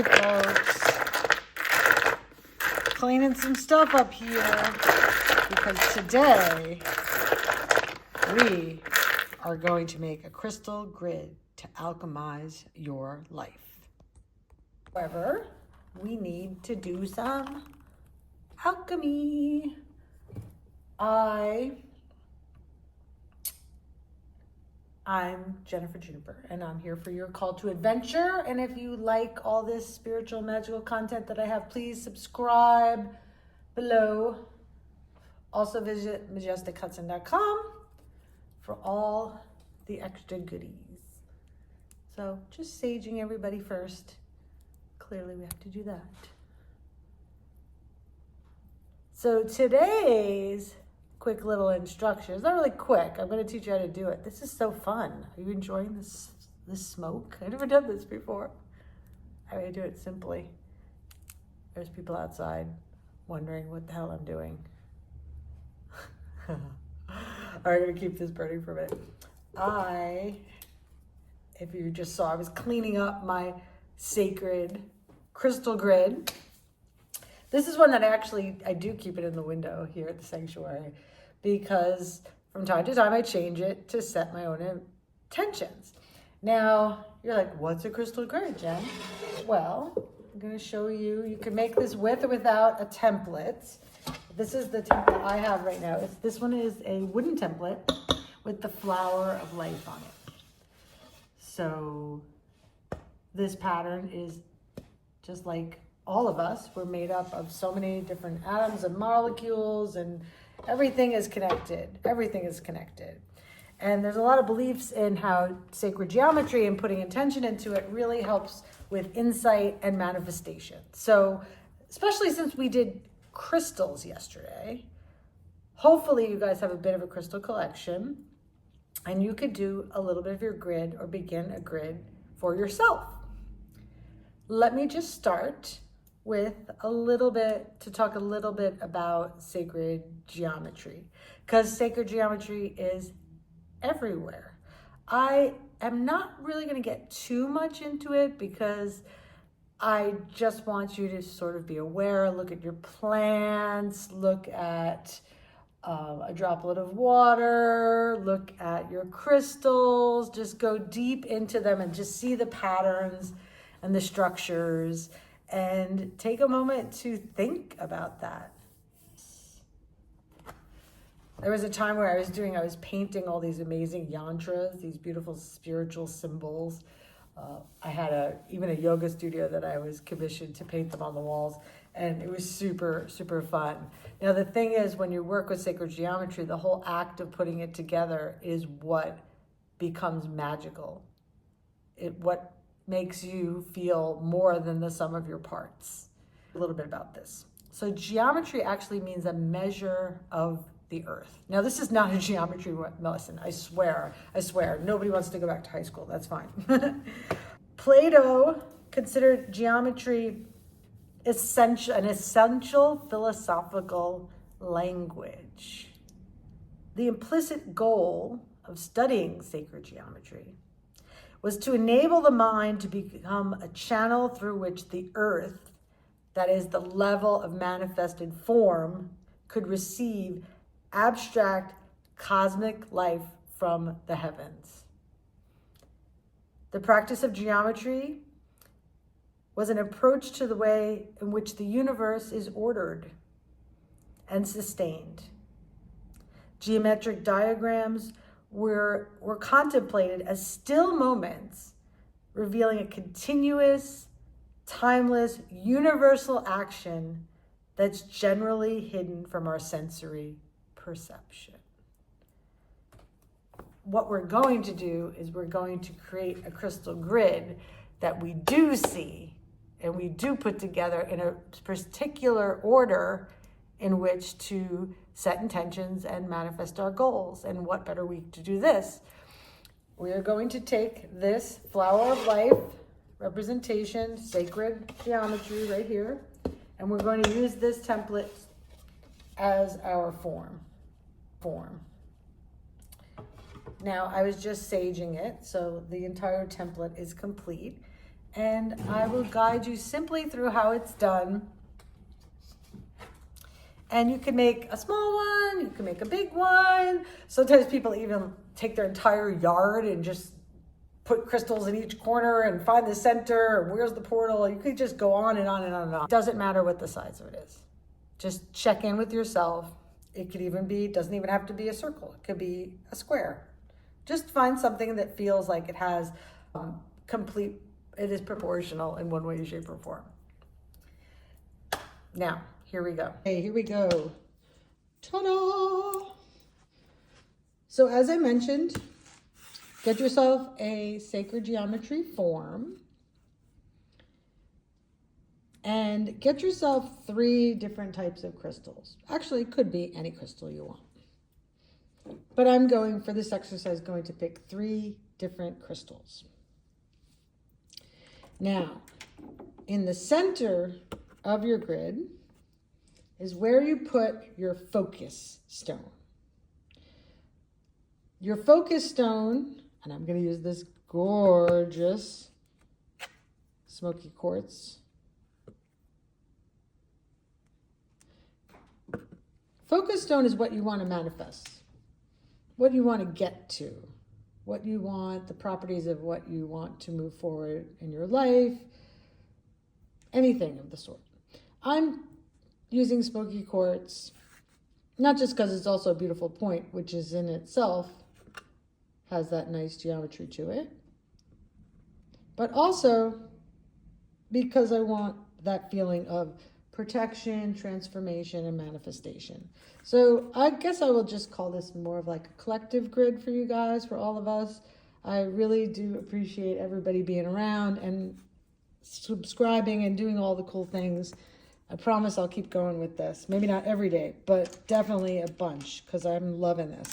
right, folks. Cleaning some stuff up here because today we are going to make a crystal grid to alchemize your life. However, we need to do some alchemy. I'm Jennifer Juniper, and I'm here for your call to adventure. And if you like all this spiritual, magical content that I have, please subscribe below. Also visit majestichudson.com for all the extra goodies. So just saging everybody first. Clearly we have to do that. So today's quick little instructions, not really quick, I'm going to teach you how to do it. This is so fun. Are you enjoying this smoke? I've never done this before. I'm going to do it simply. There's people outside wondering what the hell I'm doing. All right, I'm going to keep this burning for a minute. If you just saw, I was cleaning up my sacred crystal grid. This is one that I do keep it in the window here at the sanctuary because from time to time I change it to set my own intentions. Now, you're like, what's a crystal grid, Jen? Well, I'm going to show you. You can make this with or without a template. This is the template I have right now. This one is a wooden template with the flower of life on it. So this pattern is just like all of us. We're made up of so many different atoms and molecules, and everything is connected. Everything is connected. And there's a lot of beliefs in how sacred geometry and putting intention into it really helps with insight and manifestation. So especially since we did crystals yesterday, hopefully you guys have a bit of a crystal collection and you could do a little bit of your grid or begin a grid for yourself. Let me just start with to talk a little bit about sacred geometry, because sacred geometry is everywhere. I am not really going to get too much into it because I just want you to sort of be aware, look at your plants, look at a droplet of water, look at your crystals, just go deep into them and just see the patterns and the structures and take a moment to think about that. There was a time where I was painting all these amazing yantras, these beautiful spiritual symbols. I had even a yoga studio that I was commissioned to paint them on the walls, and it was super, super fun. Now, the thing is, when you work with sacred geometry, the whole act of putting it together is what becomes magical. What makes you feel more than the sum of your parts. A little bit about this. So geometry actually means a measure of the earth. Now, this is not a geometry lesson, I swear. Nobody wants to go back to high school, that's fine. Plato considered geometry an essential philosophical language. The implicit goal of studying sacred geometry was to enable the mind to become a channel through which the earth, that is the level of manifested form, could receive abstract cosmic life from the heavens. The practice of geometry was an approach to the way in which the universe is ordered and sustained. Geometric diagrams were contemplated as still moments, revealing a continuous, timeless, universal action that's generally hidden from our sensory perception. What we're going to do is we're going to create a crystal grid that we do see and we do put together in a particular order in which to set intentions and manifest our goals. And what better week to do this? We are going to take this flower of life representation, sacred geometry right here, and we're going to use this template as our form. Now, I was just saging it, so the entire template is complete. and I will guide you simply through how it's done. And you can make a small one, you can make a big one. Sometimes people even take their entire yard and just put crystals in each corner and find the center, and where's the portal. You could just go on and on and on and on. It doesn't matter what the size of it is. Just check in with yourself. It could even be, doesn't even have to be a circle. It could be a square. Just find something that feels like it has it is proportional in one way, shape, or form. Now, here we go. Hey, here we go. Ta-da! So as I mentioned, get yourself a sacred geometry form and get yourself 3 different types of crystals. Actually, it could be any crystal you want. But I'm going, for this exercise, going to pick 3 different crystals. Now, in the center of your grid is where you put your focus stone. Your focus stone, and I'm going to use this gorgeous smoky quartz. Focus stone is what you want to manifest, what you want to get to, what you want, the properties of what you want to move forward in your life, anything of the sort. I'm using smoky quartz, not just because it's also a beautiful point, which is in itself has that nice geometry to it, but also because I want that feeling of protection, transformation, and manifestation. So I guess I will just call this more of like a collective grid for you guys, for all of us. I really do appreciate everybody being around and subscribing and doing all the cool things. I promise I'll keep going with this. Maybe not every day, but definitely a bunch, because I'm loving this.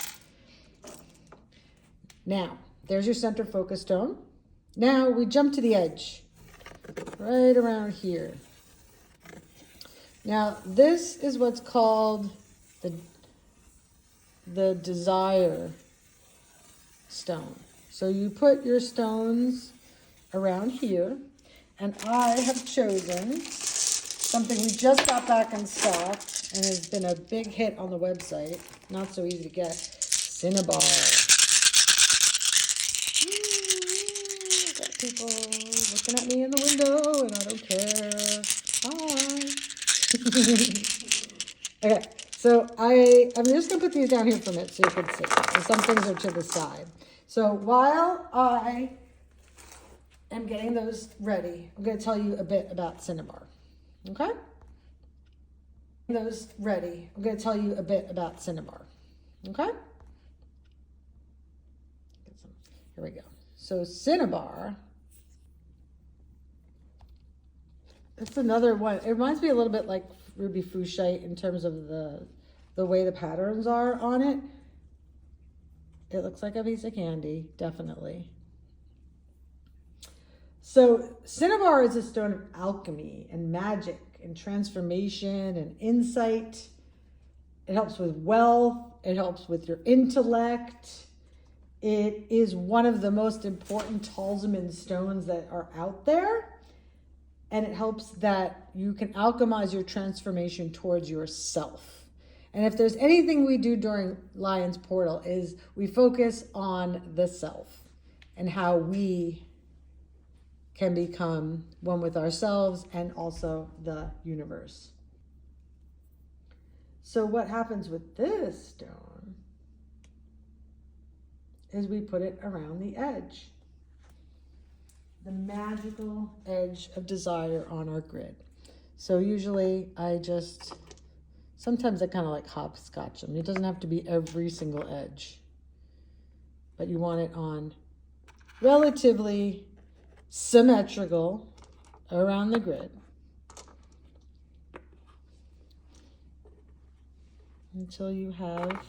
Now, there's your center focus stone. Now we jump to the edge, right around here. Now, this is what's called the desire stone. So you put your stones around here, and I have chosen something we just got back in stock and has been a big hit on the website. Not so easy to get. Cinnabar. Got people looking at me in the window, and I don't care. Hi. Okay, so I'm just going to put these down here for a minute so you can see. So some things are to the side. So while I am getting those ready, I'm going to tell you a bit about cinnabar. Okay? Those ready. I'm going to tell you a bit about cinnabar. Okay? Here we go. So cinnabar, it's another one. It reminds me a little bit like ruby fuchsite in terms of the way the patterns are on it. It looks like a piece of candy, definitely. So cinnabar is a stone of alchemy and magic and transformation and insight. It helps with wealth. It helps with your intellect. It is one of the most important talisman stones that are out there. And it helps that you can alchemize your transformation towards yourself. And if there's anything we do during Lion's Portal is we focus on the self and how we can become one with ourselves and also the universe. So what happens with this stone is we put it around the edge. The magical edge of desire on our grid. So usually sometimes I kind of like hopscotch them. It doesn't have to be every single edge, but you want it on relatively symmetrical around the grid. Until you have,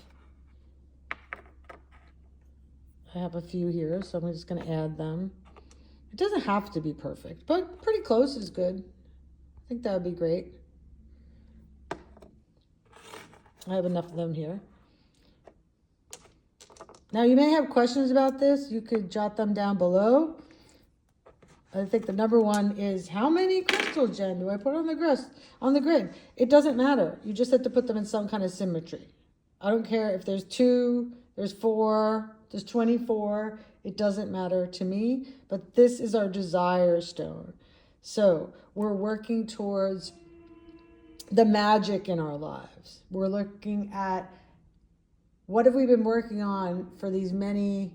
I have a few here, so I'm just going to add them. It doesn't have to be perfect, but pretty close is good. I think that would be great. I have enough of them here. Now, you may have questions about this. You could jot them down below. I think the number one is how many crystals, Jen, do I put on the grid? It doesn't matter. You just have to put them in some kind of symmetry. I don't care if there's 2, there's 4, there's 24. It doesn't matter to me, but this is our desire stone. So we're working towards the magic in our lives. We're looking at what have we been working on for these many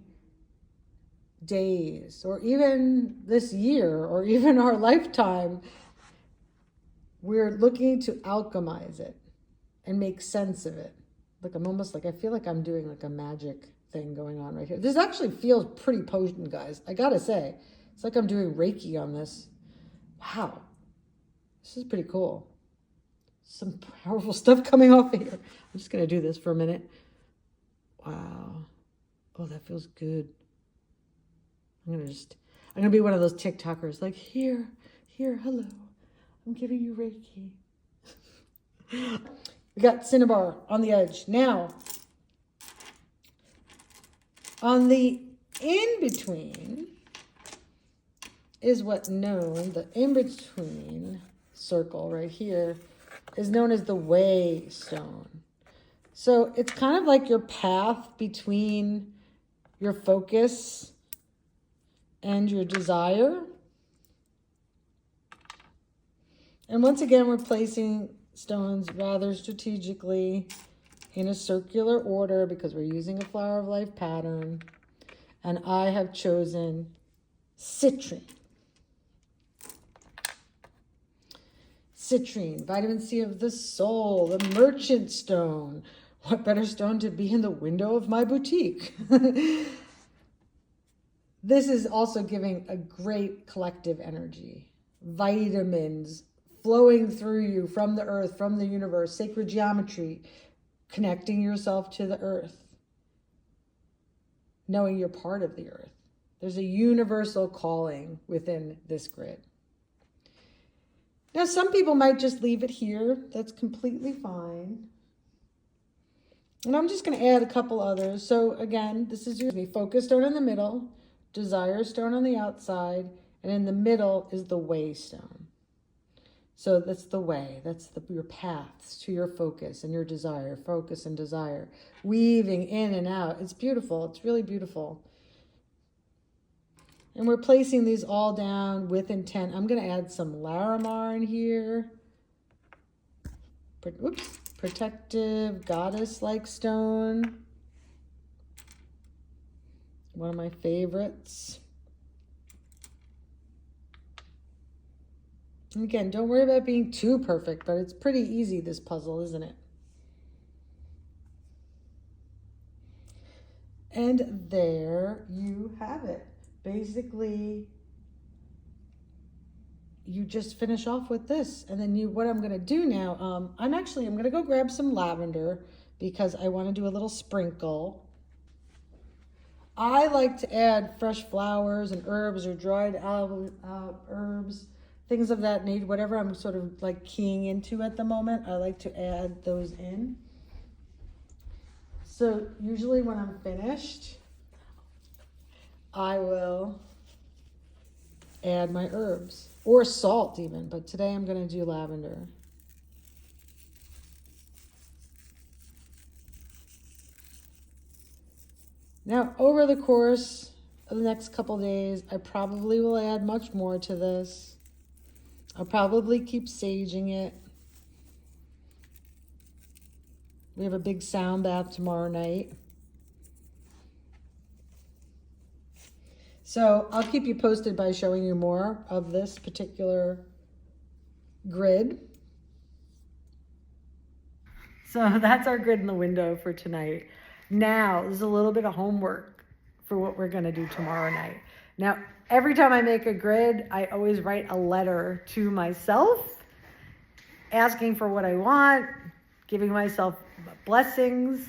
days, or even this year, or even our lifetime. We're looking to alchemize it and make sense of it. Look, I'm almost like, I feel like I'm doing like a magic thing going on right here. This actually feels pretty potent, guys. I gotta say, it's like I'm doing Reiki on this. Wow, this is pretty cool. Some powerful stuff coming off of here. I'm just gonna do this for a minute. Wow. Oh, that feels good. I'm gonna be one of those TikTokers, like, here, hello, I'm giving you Reiki. We got cinnabar on the edge. Now, on the in-between is what known, the in-between circle right here is known as the way stone. So it's kind of like your path between your focus and your desire. And once again, we're placing stones rather strategically in a circular order because we're using a flower of life pattern. And I have chosen citrine. Citrine, vitamin C of the soul, the merchant stone. What better stone to be in the window of my boutique? This is also giving a great collective energy. Vitamins flowing through you from the earth, from the universe, sacred geometry, connecting yourself to the earth, knowing you're part of the earth. There's a universal calling within this grid. Now, some people might just leave it here. That's completely fine. And I'm just going to add a couple others. So again, this is your focus stone in the middle, desire stone on the outside, and in the middle is the way stone. So that's the way, that's your paths to your focus and your desire, focus and desire, weaving in and out. It's beautiful. It's really beautiful. And we're placing these all down with intent. I'm going to add some Larimar in here. Oops. Protective goddess-like stone. One of my favorites. And again, don't worry about being too perfect, but it's pretty easy, this puzzle, isn't it? And there you have it. Basically, you just finish off with this. And then what I'm going to do now, I'm going to go grab some lavender because I want to do a little sprinkle. I like to add fresh flowers and herbs or dried herbs, things of that nature, whatever I'm sort of like keying into at the moment. I like to add those in. So usually when I'm finished, I will add my herbs or salt even, but today I'm going to do lavender. Now, over the course of the next couple days, I probably will add much more to this. I'll probably keep saging it. We have a big sound bath tomorrow night. So I'll keep you posted by showing you more of this particular grid. So that's our grid in the window for tonight. Now, there's a little bit of homework for what we're going to do tomorrow night. Now, every time I make a grid, I always write a letter to myself, asking for what I want, giving myself blessings,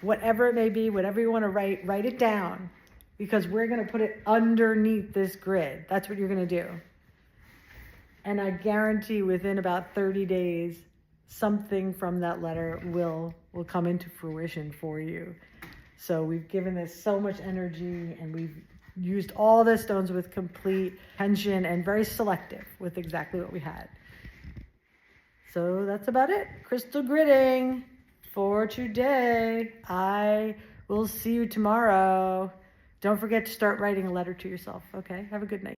whatever it may be, whatever you want to write it down, because we're going to put it underneath this grid. That's what you're going to do. And I guarantee within about 30 days, something from that letter will come into fruition for you. So we've given this so much energy and we've used all the stones with complete attention and very selective with exactly what we had. So that's about it. Crystal gridding for today. I will see you tomorrow. Don't forget to start writing a letter to yourself, okay? Have a good night.